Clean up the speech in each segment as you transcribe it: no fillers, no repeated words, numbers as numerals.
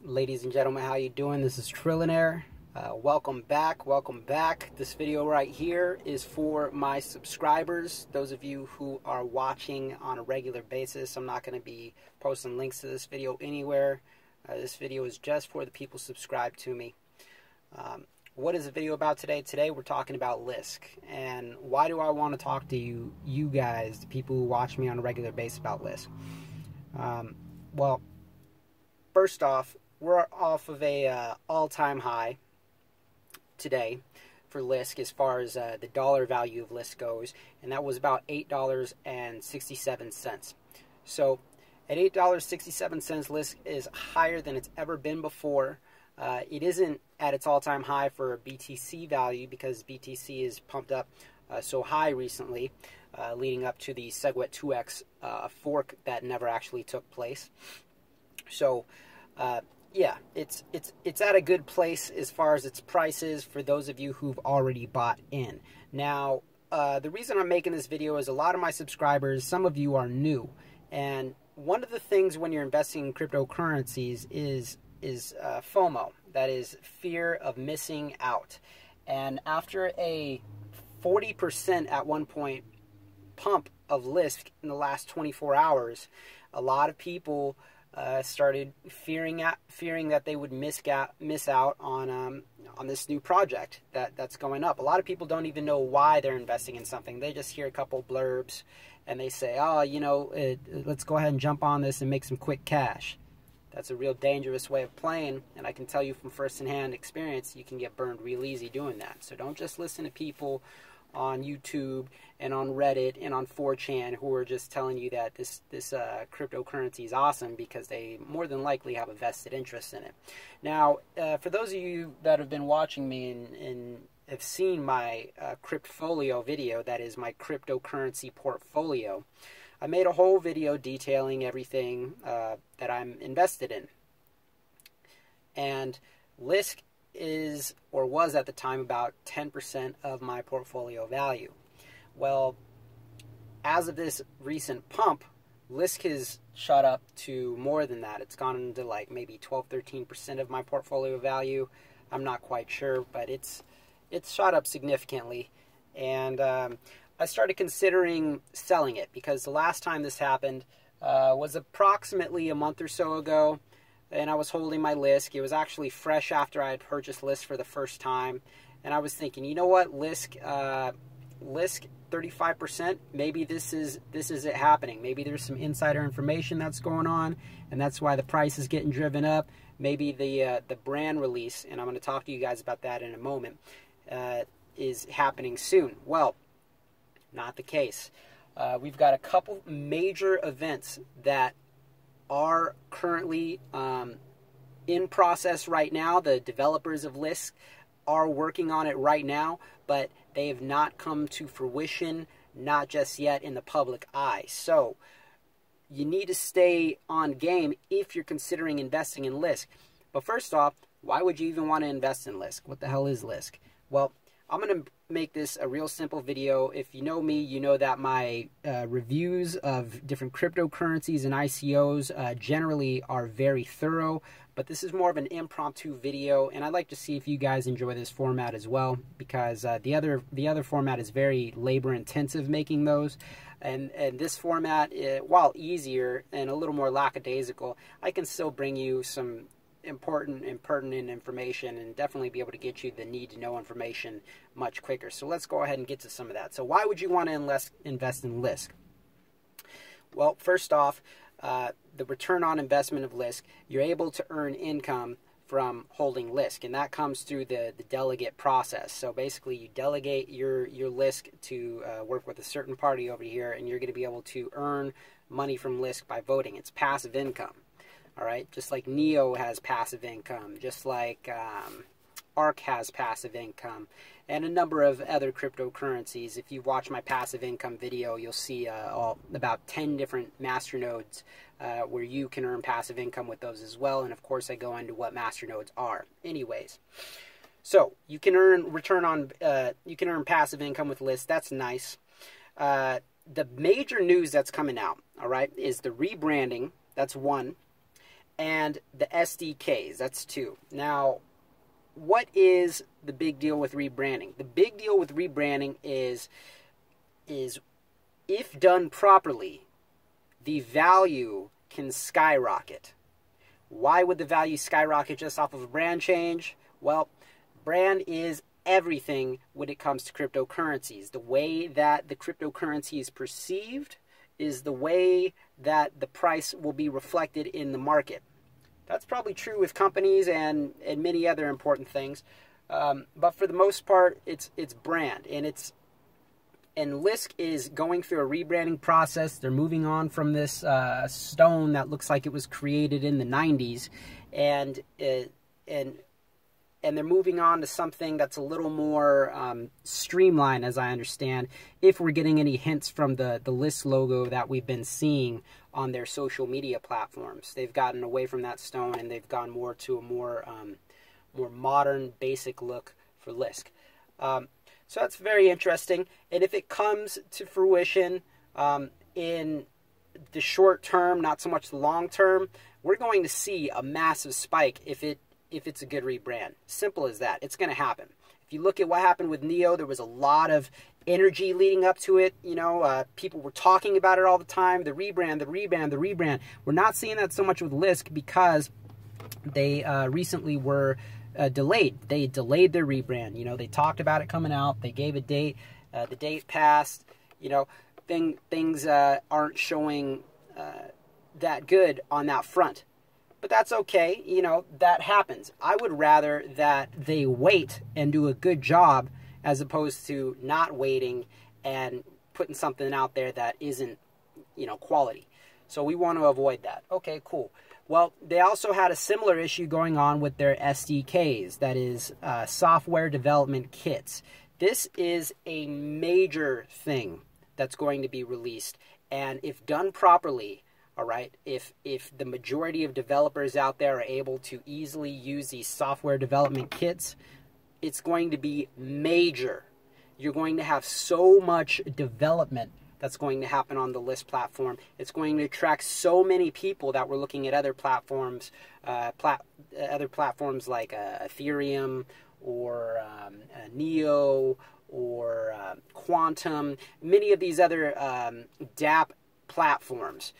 Ladies and gentlemen, how you doing? This is Trillionaire. Welcome back. This video right here is for my subscribers, those of you who are watching on a regular basis. I'm not going to be posting links to this video anywhere. This video is just for the people subscribed to me. What is the video about today? Today we're talking about Lisk. And why do I want to talk to you guys, the people who watch me on a regular basis, about Lisk? Well, first off, we're off of a all-time high today for Lisk as far as the dollar value of Lisk goes, and that was about $8.67. So at $8.67, Lisk is higher than it's ever been before. It isn't at its all-time high for BTC value because BTC is pumped up so high recently, leading up to the SegWit 2X fork that never actually took place. So yeah, it's at a good place as far as its prices for those of you who've already bought in. Now, the reason I'm making this video is a lot of my subscribers, some of you are new, and one of the things when you're investing in cryptocurrencies is FOMO, that is fear of missing out. And after a 40% at one point pump of Lisk in the last 24 hours, a lot of people started fearing that they would miss out on this new project that's going up. A lot of people don't even know why they're investing in something. They just hear a couple blurbs and they say, oh, you know, let's go ahead and jump on this and make some quick cash. That's a real dangerous way of playing, and I can tell you from first-hand experience, you can get burned real easy doing that. So don't just listen to people on YouTube and on Reddit and on 4chan who are just telling you that this cryptocurrency is awesome because they more than likely have a vested interest in it. Now, for those of you that have been watching me and have seen my Cryptfolio video, that is my cryptocurrency portfolio, I made a whole video detailing everything that I'm invested in. And Lisk is, or was at the time, about 10% of my portfolio value. Well, as of this recent pump, Lisk has shot up to more than that. It's gone into like maybe 12-13% of my portfolio value. I'm not quite sure, but it's shot up significantly. And I started considering selling it because the last time this happened was approximately a month or so ago, and I was holding my Lisk. It was actually fresh after I had purchased Lisk for the first time, and I was thinking, you know what, Lisk 35%, maybe this is it happening. Maybe there's some insider information that's going on, and that's why the price is getting driven up. Maybe the brand release, and I'm going to talk to you guys about that in a moment, is happening soon. Well, not the case. We've got a couple major events that are currently in process right now. The developers of Lisk are working on it right now, but they have not come to fruition, not just yet in the public eye. So you need to stay on game if you're considering investing in Lisk. But first off, why would you even want to invest in Lisk? What the hell is Lisk? Well, I'm going to make this a real simple video. If you know me, you know that my reviews of different cryptocurrencies and ICOs generally are very thorough, but this is more of an impromptu video, and I'd like to see if you guys enjoy this format as well, because the other format is very labor-intensive making those, and this format, while easier and a little more lackadaisical, I can still bring you some important and pertinent information and definitely be able to get you the need-to-know information much quicker. So let's go ahead and get to some of that. So why would you want to invest in Lisk? Well, first off, the return on investment of Lisk, you're able to earn income from holding Lisk, and that comes through the delegate process. So basically you delegate your Lisk to work with a certain party over here, and you're going to be able to earn money from Lisk by voting. It's passive income. All right, just like Neo has passive income, just like ARK has passive income, and a number of other cryptocurrencies. If you watch my passive income video, you'll see about 10 different masternodes where you can earn passive income with those as well. And of course, I go into what masternodes are. Anyways, so you can earn you can earn passive income with Lisk. That's nice. The major news that's coming out, all right, is the rebranding. That's one. and the SDKs. That's two. Now, what is the big deal with rebranding? The big deal with rebranding is if done properly, the value can skyrocket. Why would the value skyrocket just off of a brand change? Well, brand is everything when it comes to cryptocurrencies. The way that the cryptocurrency is perceived is the way that the price will be reflected in the market. That's probably true with companies and many other important things. But for the most part, it's brand. And Lisk is going through a rebranding process. They're moving on from this stone that looks like it was created in the 90s. And they're moving on to something that's a little more streamlined, as I understand, if we're getting any hints from the Lisk logo that we've been seeing on their social media platforms. They've gotten away from that stone, and they've gone more to a more modern, basic look for Lisk. So that's very interesting. And if it comes to fruition in the short term, not so much the long term, we're going to see a massive spike if it's a good rebrand. Simple as that. It's going to happen. If you look at what happened with Neo, there was a lot of energy leading up to it. You know, people were talking about it all the time. The rebrand, the rebrand, the rebrand. We're not seeing that so much with Lisk because they recently were delayed. They delayed their rebrand. You know, they talked about it coming out. They gave a date. The date passed. You know, things aren't showing that good on that front. But that's okay. You know, that happens. I would rather that they wait and do a good job as opposed to not waiting and putting something out there that isn't, you know, quality. So we want to avoid that. Okay, cool. Well, they also had a similar issue going on with their SDKs, that is software development kits. This is a major thing that's going to be released, and if done properly, all right, if the majority of developers out there are able to easily use these software development kits, it's going to be major. You're going to have so much development that's going to happen on the Lisk platform. It's going to attract so many people that were looking at other platforms, other platforms like Ethereum or Neo or Quantum, many of these other dApp platforms.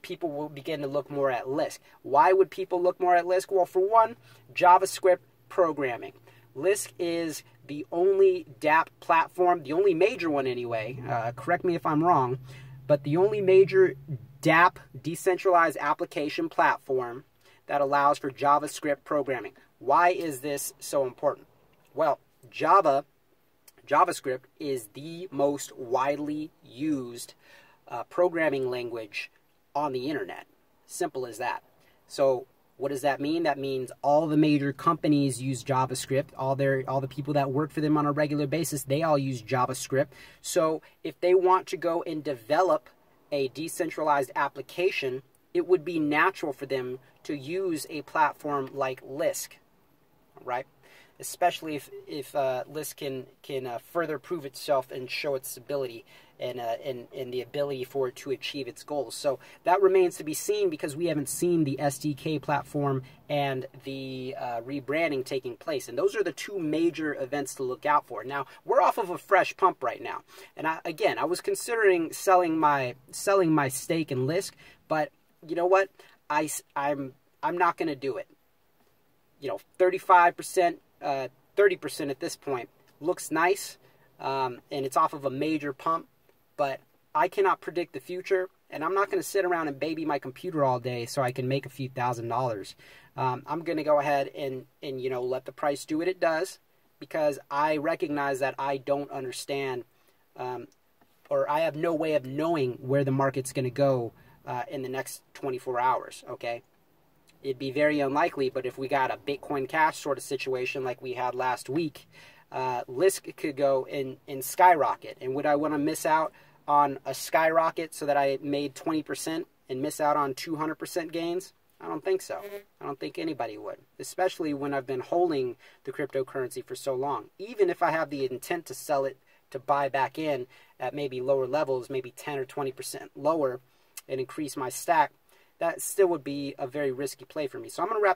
People will begin to look more at Lisk. Why would people look more at Lisk? Well, for one, JavaScript programming. Lisk is the only dApp platform, the only major one anyway, correct me if I'm wrong, but the only major dApp, decentralized application platform that allows for JavaScript programming. Why is this so important? Well, JavaScript is the most widely used programming language on the internet. Simple as that. So what does that mean? That means all the major companies use JavaScript. All the people that work for them on a regular basis, they all use JavaScript. So if they want to go and develop a decentralized application, it would be natural for them to use a platform like Lisk, right? Especially if Lisk can further prove itself and show its ability and the ability for it to achieve its goals. So that remains to be seen because we haven't seen the SDK platform and the rebranding taking place. And those are the two major events to look out for. Now, we're off of a fresh pump right now. And I was considering selling my stake in Lisk, but you know what? I'm not going to do it. You know, 35%, 30% at this point looks nice, and it's off of a major pump. But I cannot predict the future, and I'm not going to sit around and baby my computer all day so I can make a few $1,000s. I'm going to go ahead and you know, let the price do what it does, because I recognize that I don't understand, or I have no way of knowing where the market's going to go in the next 24 hours, okay? It'd be very unlikely, but if we got a Bitcoin Cash sort of situation like we had last week, Lisk could go and skyrocket. And would I want to miss out on a skyrocket so that I made 20% and miss out on 200% gains? I don't think so. I don't think anybody would, especially when I've been holding the cryptocurrency for so long. Even if I have the intent to sell it, to buy back in at maybe lower levels, maybe 10 or 20% lower, and increase my stack, that still would be a very risky play for me. So I'm going to wrap this